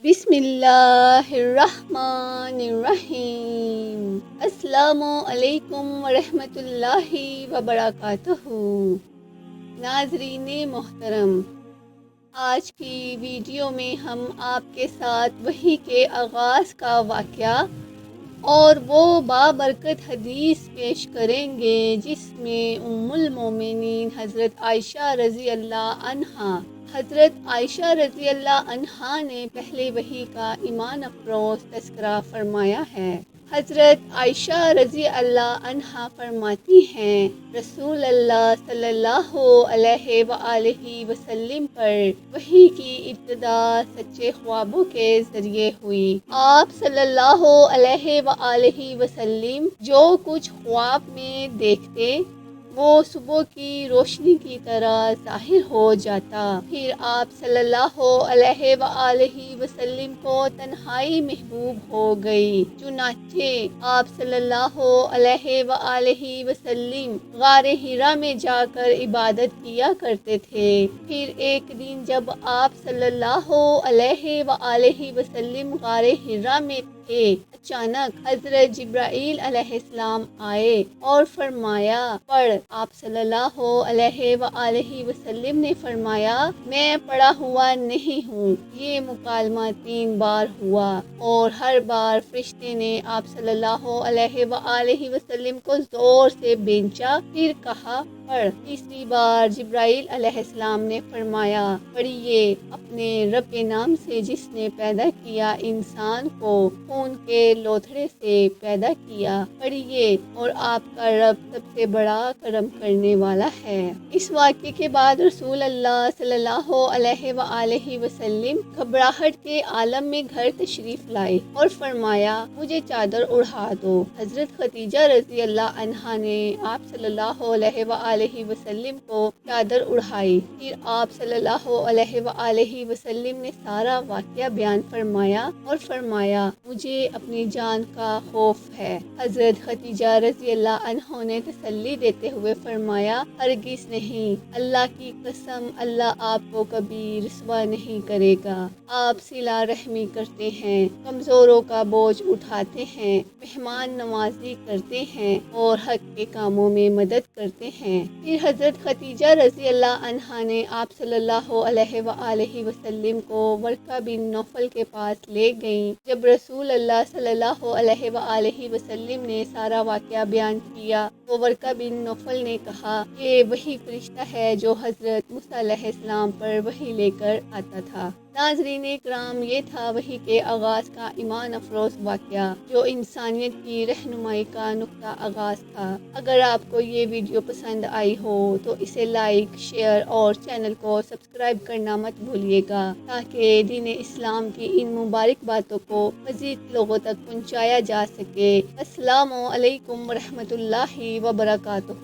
بسم اللہ الرحمن الرحیم۔ السلام علیکم ورحمۃ اللہ وبرکاتہ۔ ناظرین محترم، آج کی ویڈیو میں ہم آپ کے ساتھ وحی کے آغاز کا واقعہ اور وہ بابرکت حدیث پیش کریں گے جس میں ام المومنین حضرت عائشہ رضی اللہ عنہا نے پہلے وحی کا ایمان افروز تذکرہ فرمایا ہے۔ حضرت عائشہ رضی اللہ عنہا فرماتی ہیں، رسول اللہ صلی اللہ علیہ وآلہ وسلم پر وحی کی ابتدا سچے خوابوں کے ذریعے ہوئی۔ آپ صلی اللہ علیہ وآلہ وسلم جو کچھ خواب میں دیکھتے وہ صبح کی روشنی کی طرح ظاہر ہو جاتا۔ پھر آپ صلی اللہ علیہ وآلہ وسلم کو تنہائی محبوب ہو گئی، چنانچہ آپ صلی اللہ علیہ وآلہ وسلم غار حرا میں جا کر عبادت کیا کرتے تھے۔ پھر ایک دن جب آپ صلی اللہ علیہ وآلہ وسلم غار حرا میں تھے، اچانک حضرت جبرائیل علیہ السلام آئے اور فرمایا پڑھ۔ آپ صلی اللہ علیہ وآلہ وسلم نے فرمایا میں پڑھا ہوا نہیں ہوں۔ یہ مکالمہ 3 بار ہوا اور ہر بار فرشتے نے آپ صلی اللہ علیہ وآلہ وسلم کو زور سے بینچا، پھر کہا پڑھ۔ تیسری بار جبرائیل علیہ السلام نے فرمایا پڑھیے، اپنے رب کے نام سے جس نے پیدا کیا انسان کو خون کے لوتھڑے سے پیدا کیا، پڑھیے، اور آپ کا رب سب سے بڑا کرم کرنے والا ہے۔ اس واقعے کے بعد رسول اللہ صلی اللہ علیہ وآلہ وسلم گھبراہٹ کے عالم میں گھر تشریف لائے اور فرمایا مجھے چادر اڑا دو۔ حضرت خدیجہ رضی اللہ عنہا نے آپ صلی اللہ علیہ وآلہ وسلم کو چادر اڑائی۔ پھر آپ صلی اللہ علیہ وآلہ وسلم نے سارا واقعہ بیان فرمایا اور فرمایا مجھے اپنی جان کا خوف ہے۔ حضرت خدیجہ رضی اللہ عنہ نے تسلی دیتے ہوئے فرمایا ہرگز نہیں، اللہ کی قسم اللہ آپ کو کبھی رسوا نہیں کرے گا۔ آپ صلہ رحمی کرتے ہیں، کمزوروں کا بوجھ اٹھاتے ہیں، مہمان نوازی کرتے ہیں اور حق کے کاموں میں مدد کرتے ہیں۔ پھر حضرت خدیجہ رضی اللہ عنہا نے آپ صلی اللہ علیہ وآلہ وسلم کو ورقہ بن نوفل کے پاس لے گئیں۔ جب رسول اللہ صلی اللہ علیہ وآلہ وسلم نے سارا واقعہ بیان کیا تو ورقہ بن نوفل نے کہا یہ وہی فرشتہ ہے جو حضرت موسیٰ علیہ السلام پر وحی لے کر آتا تھا۔ ناظرین اکرام، یہ تھا وحی کے آغاز کا ایمان افروز واقعہ جو انسانیت کی رہنمائی کا نقطہ آغاز تھا۔ اگر آپ کو یہ ویڈیو پسند آئی ہو تو اسے لائک، شیئر اور چینل کو سبسکرائب کرنا مت بھولیے گا تاکہ دین اسلام کی ان مبارک باتوں کو مزید لوگوں تک پہنچایا جا سکے۔ السلام علیکم ورحمۃ اللہ وبرکاتہ۔